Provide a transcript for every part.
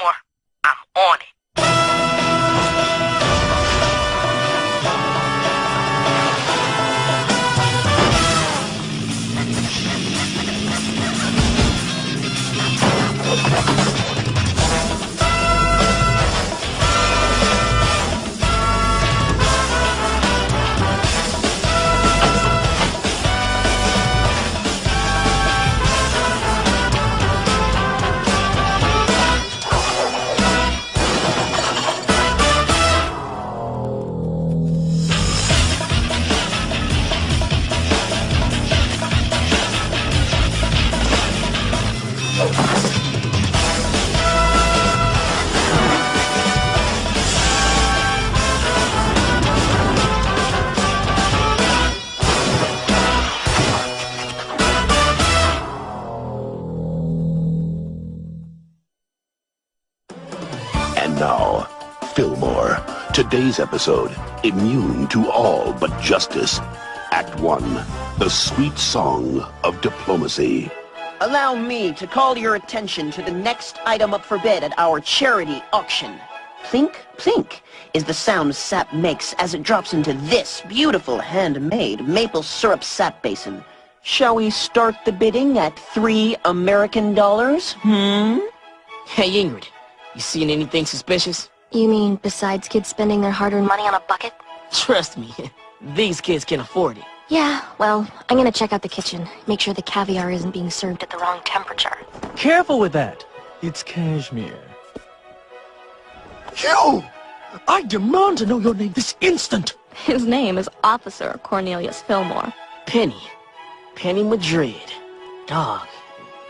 Fillmore, I'm on it. And now, Fillmore. Today's episode, immune to all but justice. Act 1, the sweet song of diplomacy. Allow me to call your attention to the next item up for bid at our charity auction. Plink, plink is the sound sap makes as it drops into this beautiful handmade maple syrup sap basin. Shall we start the bidding at $3 American? Hey, Ingrid, you seeing anything suspicious? You mean besides kids spending their hard-earned money on a bucket? Trust me, these kids can afford it. Yeah, well, I'm gonna check out the kitchen. Make sure the caviar isn't being served at the wrong temperature. Careful with that. It's cashmere. You! I demand to know your name this instant! His name is Officer Cornelius Fillmore. Penny Madrid. Dog,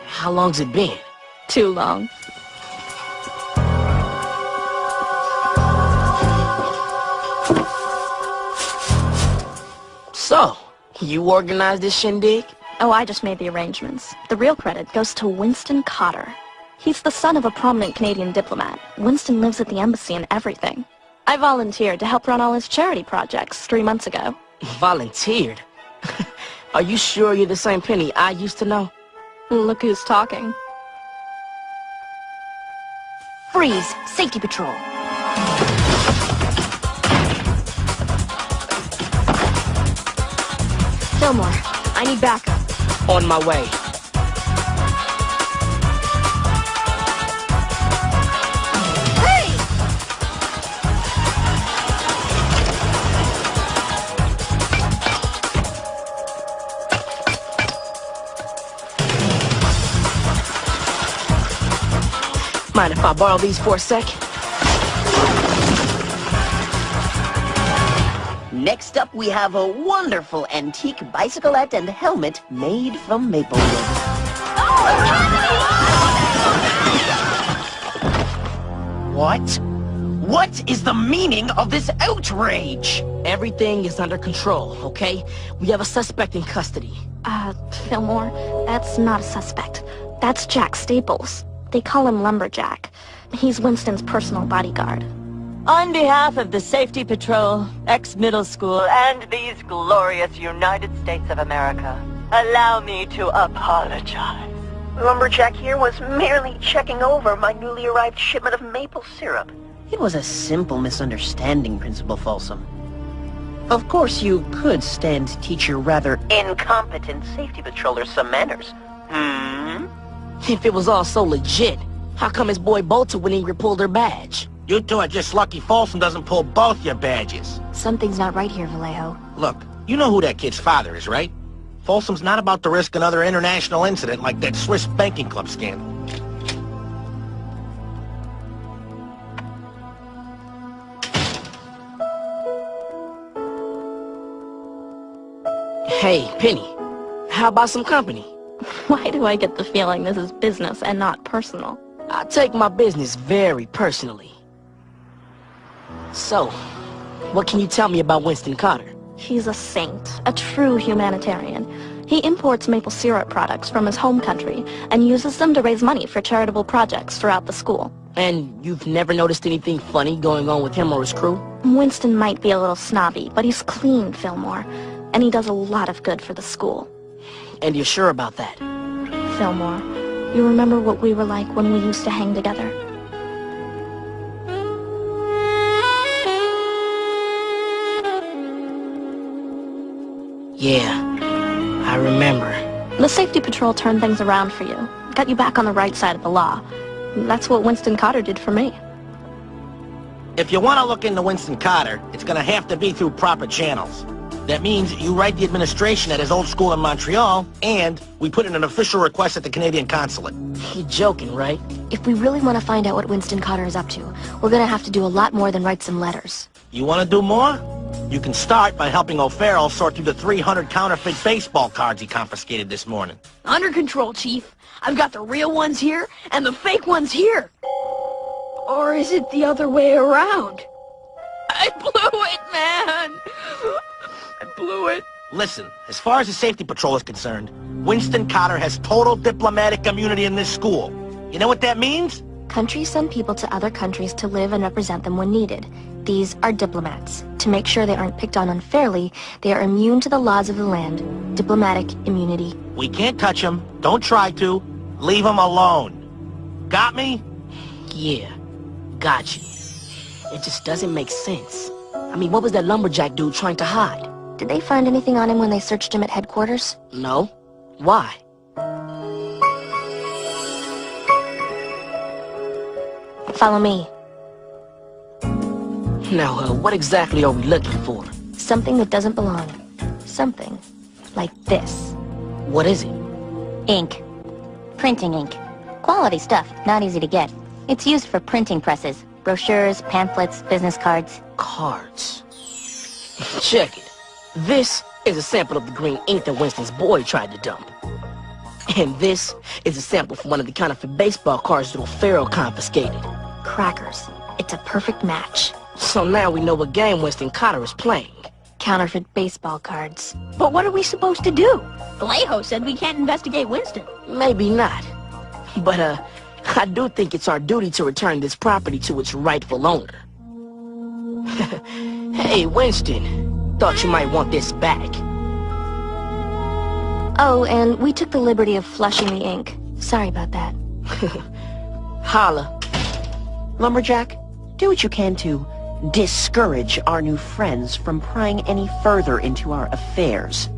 how long's it been? Too long. So, you organized this shindig? Oh, I just made the arrangements. The real credit goes to Winston Cotter. He's the son of a prominent Canadian diplomat. Winston lives at the embassy and everything. I volunteered to help run all his charity projects 3 months ago. Volunteered? Are you sure you're the same Penny I used to know? Look who's talking. Freeze! Safety patrol! Fillmore, I need backup. On my way. Hey! Mind if I borrow these for a sec? Next up, we have a wonderful antique bicyclette and helmet made from maple wood. What? What is the meaning of this outrage? Everything is under control, okay? We have a suspect in custody. Fillmore, that's not a suspect. That's Jack Staples. They call him Lumberjack. He's Winston's personal bodyguard. On behalf of the Safety Patrol, ex-middle school, and these glorious United States of America, allow me to apologize. Lumberjack here was merely checking over my newly arrived shipment of maple syrup. It was a simple misunderstanding, Principal Folsom. Of course, you could stand to teach your rather incompetent safety patroller some manners. If it was all so legit, how come his boy bolted when Ingrid pulled her badge? You two are just lucky Folsom doesn't pull both your badges. Something's not right here, Vallejo. Look, you know who that kid's father is, right? Folsom's not about to risk another international incident like that Swiss banking club scandal. Hey, Penny, how about some company? Why do I get the feeling this is business and not personal? I take my business very personally. So, what can you tell me about Winston Cotter? He's a saint, a true humanitarian. He imports maple syrup products from his home country and uses them to raise money for charitable projects throughout the school. And you've never noticed anything funny going on with him or his crew? Winston might be a little snobby, but he's clean, Fillmore. And he does a lot of good for the school. And you're sure about that? Fillmore, you remember what we were like when we used to hang together? Yeah, I remember. The safety patrol turned things around for you. Got you back on the right side of the law. That's what Winston Cotter did for me. If you want to look into Winston Cotter, it's going to have to be through proper channels. That means you write the administration at his old school in Montreal, and we put in an official request at the Canadian consulate. You're joking, right? If we really want to find out what Winston Cotter is up to, we're gonna have to do a lot more than write some letters. You want to do more? You can start by helping O'Farrell sort through the 300 counterfeit baseball cards he confiscated this morning. Under control, Chief. I've got the real ones here, and the fake ones here. Or is it the other way around? I blew it, man! I blew it. Listen, as far as the safety patrol is concerned, Winston Cotter has total diplomatic immunity in this school. You know what that means? Countries send people to other countries to live and represent them when needed. These are diplomats. To make sure they aren't picked on unfairly, they are immune to the laws of the land. Diplomatic immunity. We can't touch him. Don't try to. Leave him alone. Got me? Yeah, got you. It just doesn't make sense. I mean, what was that lumberjack dude trying to hide? Did they find anything on him when they searched him at headquarters? No. Why? Follow me. Now, what exactly are we looking for? Something that doesn't belong. Something like this. What is it? Ink. Printing ink. Quality stuff, not easy to get. It's used for printing presses, brochures, pamphlets, business cards. Cards. Check it. This is a sample of the green ink that Winston's boy tried to dump. And this is a sample from one of the counterfeit baseball cards that O'Farrell confiscated. Crackers. It's a perfect match. So now we know what game Winston Cotter is playing. Counterfeit baseball cards. But what are we supposed to do? Vallejo said we can't investigate Winston. Maybe not. But, I do think it's our duty to return this property to its rightful owner. Hey, Winston. Thought you might want this back. Oh, and we took the liberty of flushing the ink. Sorry about that. Holla. Lumberjack, do what you can to discourage our new friends from prying any further into our affairs.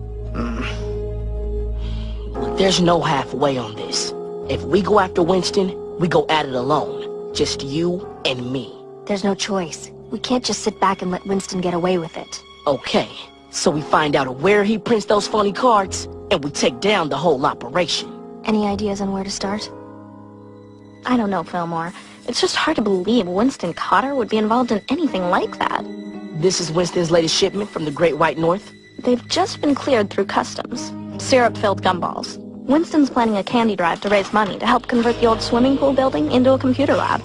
Look, there's no halfway on this. If we go after Winston, we go at it alone. Just you and me. There's no choice. We can't just sit back and let Winston get away with it. Okay, so we find out where he prints those phony cards, and we take down the whole operation. Any ideas on where to start? I don't know, Fillmore. It's just hard to believe Winston Cotter would be involved in anything like that. This is Winston's latest shipment from the Great White North? They've just been cleared through customs. Syrup-filled gumballs. Winston's planning a candy drive to raise money to help convert the old swimming pool building into a computer lab.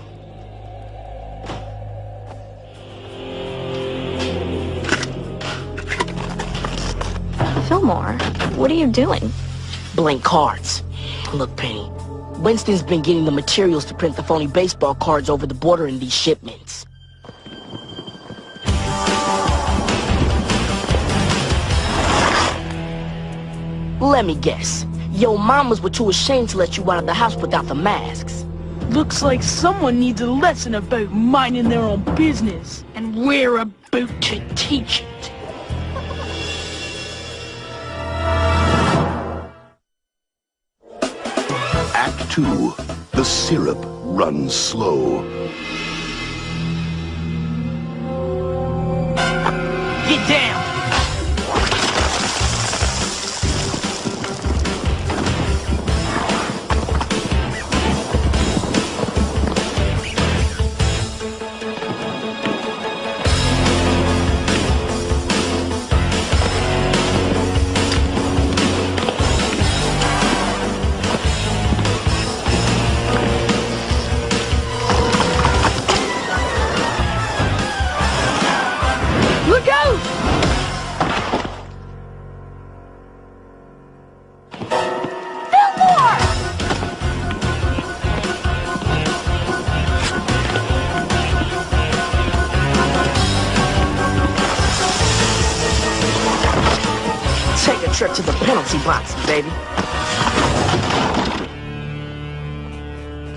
Fillmore, what are you doing? Blank cards. Look, Penny. Winston's been getting the materials to print the phony baseball cards over the border in these shipments. Let me guess. Your mamas were too ashamed to let you out of the house without the masks. Looks like someone needs a lesson about minding their own business. And we're about to teach it. Act 2. The syrup runs slow. Get down! Look out! Fillmore! Take a trip to the penalty box, baby.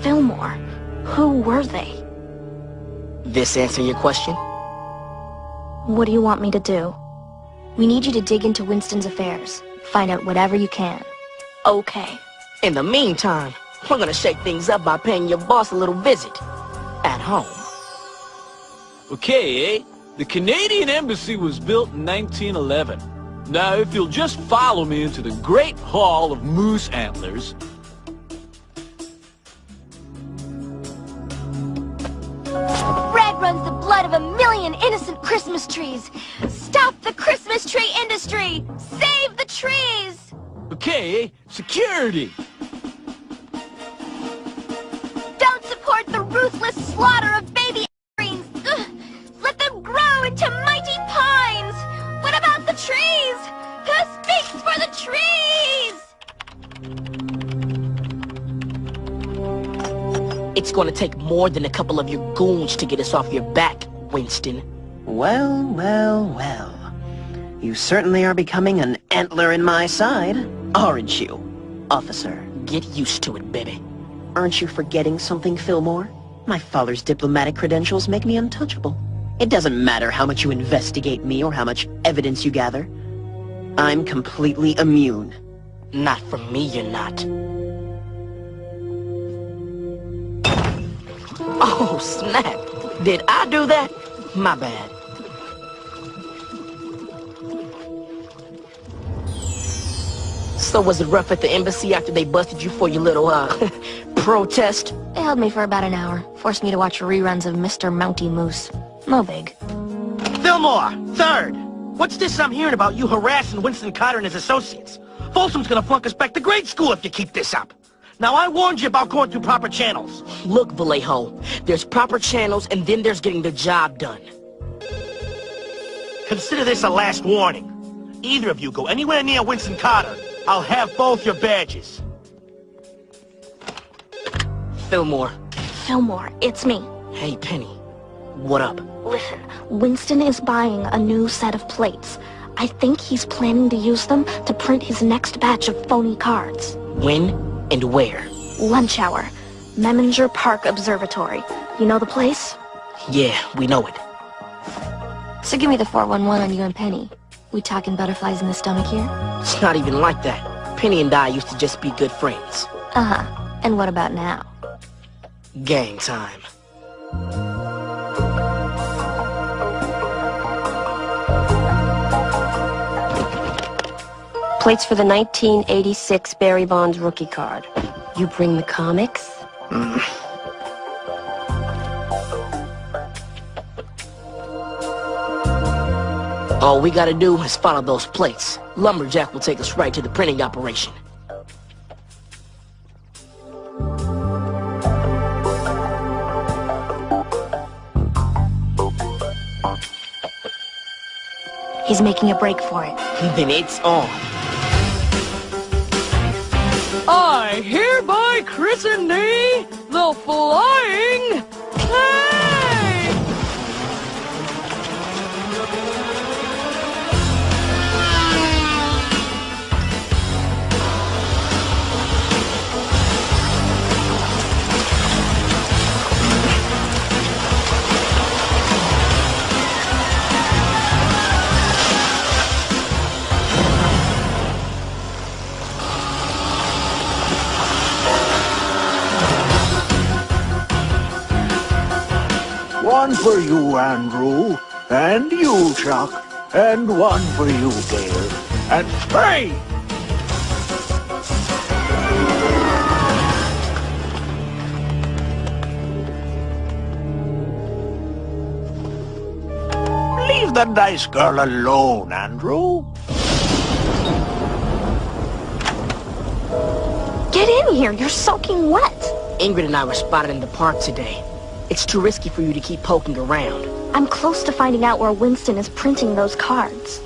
Fillmore, who were they? This answer your question? What do you want me to do? We need you to dig into Winston's affairs. Find out whatever you can. Okay. In the meantime, we're gonna shake things up by paying your boss a little visit. At home. Okay, eh? The Canadian Embassy was built in 1911. Now, if you'll just follow me into the Great Hall of Moose Antlers... Red runs the blood of 1,000,000 innocent Christmas trees. Stop the Christmas tree industry! Save the trees! Okay, eh? Security! Don't support the ruthless slaughter of baby evergreens! Ugh. Let them grow into mighty pines! What about the trees? Who speaks for the trees? It's gonna take more than a couple of your goons to get us off your back, Winston. Well, well, well. You certainly are becoming an antler in my side, aren't you, officer? Get used to it, baby. Aren't you forgetting something, Fillmore? My father's diplomatic credentials make me untouchable. It doesn't matter how much you investigate me or how much evidence you gather. I'm completely immune. Not from me, you're not. Oh, snap. Did I do that? My bad. So was it rough at the embassy after they busted you for your little, protest? They held me for about an hour. Forced me to watch reruns of Mr. Mounty Moose. No big. Fillmore, third. What's this I'm hearing about you harassing Winston Carter and his associates? Folsom's gonna flunk us back to grade school if you keep this up. Now, I warned you about going through proper channels. Look, Vallejo, there's proper channels and then there's getting the job done. Consider this a last warning. Either of you go anywhere near Winston Carter, I'll have both your badges. Fillmore. Fillmore, it's me. Hey, Penny. What up? Listen, Winston is buying a new set of plates. I think he's planning to use them to print his next batch of phony cards. When and where? Lunch hour. Meminger Park Observatory. You know the place? Yeah, we know it. So give me the 411 on you and Penny. We talking butterflies in the stomach here? It's not even like that. Penny and I used to just be good friends. Uh-huh. And what about now? Gang time. Plates for the 1986 Barry Bonds rookie card. You bring the comics? All we gotta do is follow those plates. Lumberjack will take us right to the printing operation. He's making a break for it. Then it's on. I hereby christen thee the Flying Tank! One for you, Andrew, and you, Chuck, and one for you, Dale, and spray! Leave the nice girl alone, Andrew. Get in here, you're soaking wet. Ingrid and I were spotted in the park today. It's too risky for you to keep poking around. I'm close to finding out where Winston is printing those cards.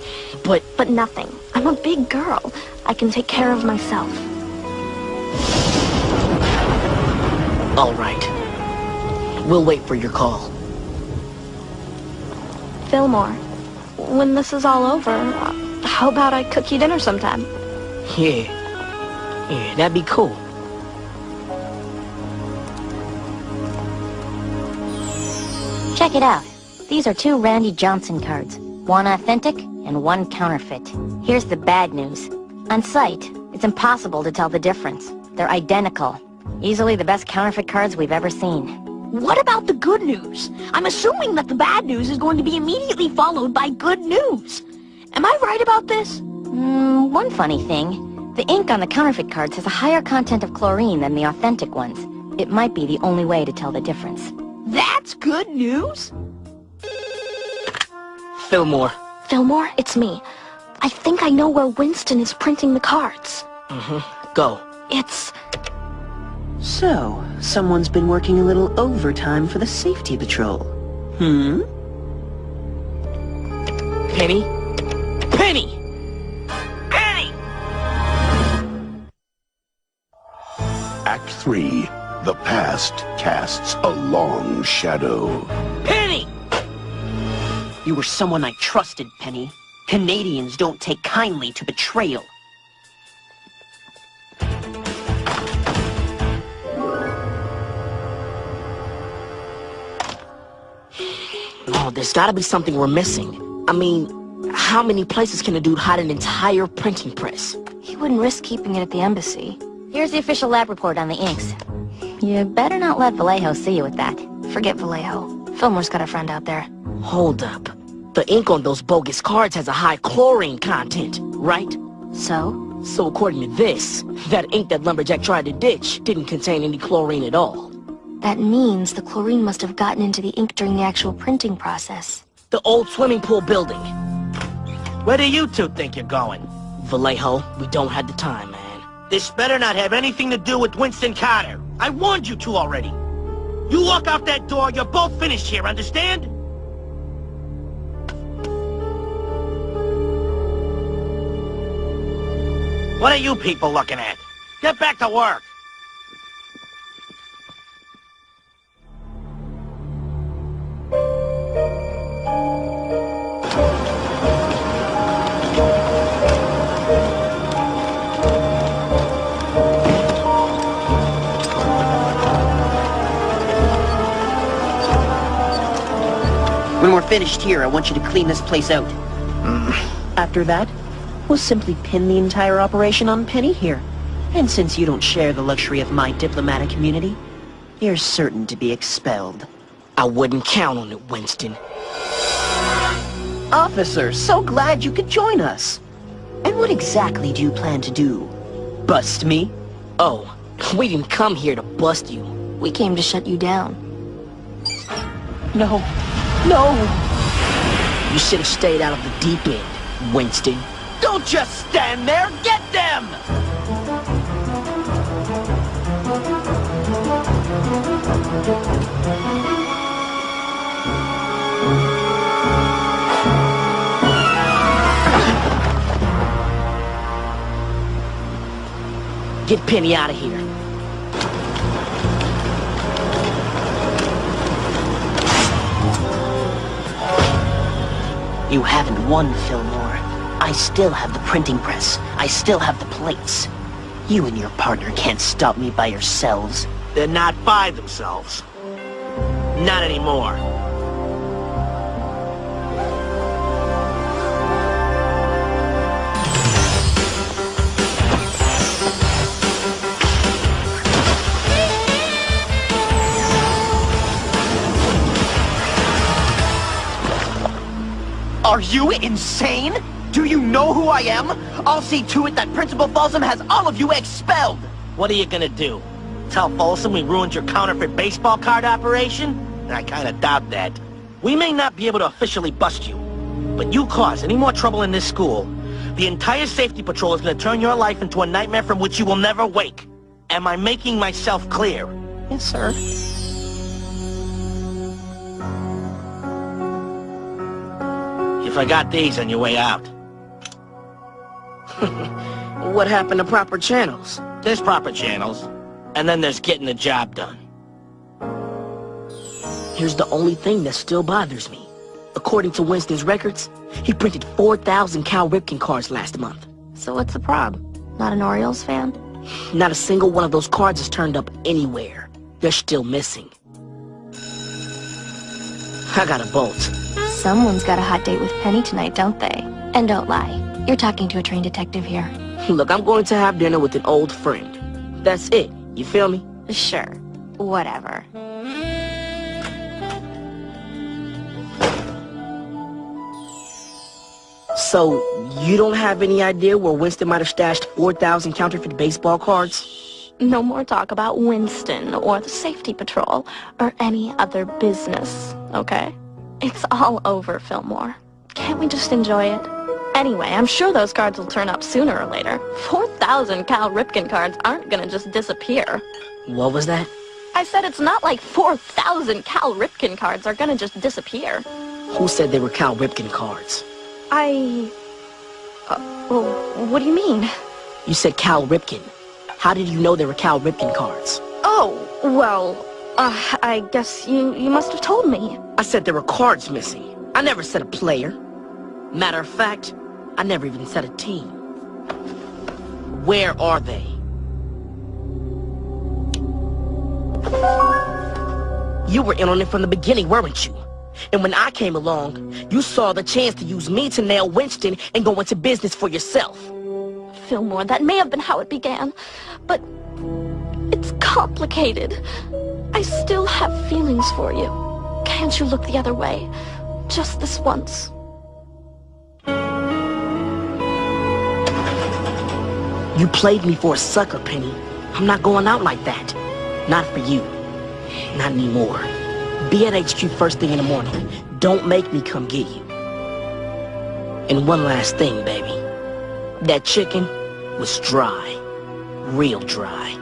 But nothing. I'm a big girl. I can take care of myself. All right. We'll wait for your call. Fillmore, when this is all over, how about I cook you dinner sometime? Yeah. Yeah, that'd be cool. Check it out. These are 2 Randy Johnson cards. One authentic and one counterfeit. Here's the bad news. On sight, it's impossible to tell the difference. They're identical. Easily the best counterfeit cards we've ever seen. What about the good news? I'm assuming that the bad news is going to be immediately followed by good news. Am I right about this? One funny thing. The ink on the counterfeit cards has a higher content of chlorine than the authentic ones. It might be the only way to tell the difference. That's good news? Fillmore. Fillmore, it's me. I think I know where Winston is printing the cards. Go. It's... So, someone's been working a little overtime for the safety patrol. Hmm? Penny? Penny! Penny! Act 3. The past casts a long shadow. Penny! You were someone I trusted, Penny. Canadians don't take kindly to betrayal. Oh, there's gotta be something we're missing. I mean, how many places can a dude hide an entire printing press? He wouldn't risk keeping it at the embassy. Here's the official lab report on the inks. You better not let Vallejo see you with that. Forget Vallejo. Fillmore's got a friend out there. Hold up. The ink on those bogus cards has a high chlorine content, right? So? So according to this, that ink that Lumberjack tried to ditch didn't contain any chlorine at all. That means the chlorine must have gotten into the ink during the actual printing process. The old swimming pool building. Where do you two think you're going? Vallejo, we don't have the time, man. This better not have anything to do with Winston Carter. I warned you two already. You walk out that door, you're both finished here, understand? What are you people looking at? Get back to work. When we're finished here, I want you to clean this place out. After that, we'll simply pin the entire operation on Penny here. And since you don't share the luxury of my diplomatic immunity, you're certain to be expelled. I wouldn't count on it, Winston. Officer, so glad you could join us. And what exactly do you plan to do? Bust me? Oh, we didn't come here to bust you. We came to shut you down. No. No! You should have stayed out of the deep end, Winston. Don't just stand there, get them! Get Penny out of here. You haven't won, Fillmore. I still have the printing press. I still have the plates. You and your partner can't stop me by yourselves. They're not by themselves. Not anymore. Are you insane? Do you know who I am? I'll see to it that Principal Folsom has all of you expelled! What are you gonna do? Tell Folsom we ruined your counterfeit baseball card operation? I kinda doubt that. We may not be able to officially bust you, but you cause any more trouble in this school, the entire safety patrol is gonna turn your life into a nightmare from which you will never wake. Am I making myself clear? Yes, sir. You forgot these on your way out. What happened to proper channels? There's proper channels, and then there's getting the job done. Here's the only thing that still bothers me. According to Winston's records, he printed 4,000 Cal Ripken cards last month. So what's the problem? Not an Orioles fan? Not a single one of those cards has turned up anywhere. They're still missing. I got a bolt. Someone's got a hot date with Penny tonight, don't they? And don't lie. You're talking to a trained detective here. Look, I'm going to have dinner with an old friend. That's it. You feel me? Sure. Whatever. So, you don't have any idea where Winston might have stashed 4,000 counterfeit baseball cards? No more talk about Winston or the safety patrol or any other business, okay? It's all over, Fillmore. Can't we just enjoy it? Anyway, I'm sure those cards will turn up sooner or later. 4,000 Cal Ripken cards aren't gonna just disappear. What was that? I said it's not like 4,000 Cal Ripken cards are gonna just disappear. Who said they were Cal Ripken cards? Well, what do you mean? You said Cal Ripken. How did you know they were Cal Ripken cards? Oh, well, I guess you must have told me. I said there were cards missing. I never said a player. Matter of fact, I never even said a team. Where are they? You were in on it from the beginning, weren't you? And when I came along, you saw the chance to use me to nail Winston and go into business for yourself. Fillmore, that may have been how it began, but it's complicated. I still have feelings for you. Can't you look the other way? Just this once. You played me for a sucker, Penny. I'm not going out like that. Not for you. Not anymore. Be at HQ first thing in the morning. Don't make me come get you. And one last thing, baby. That chicken was dry. Real dry.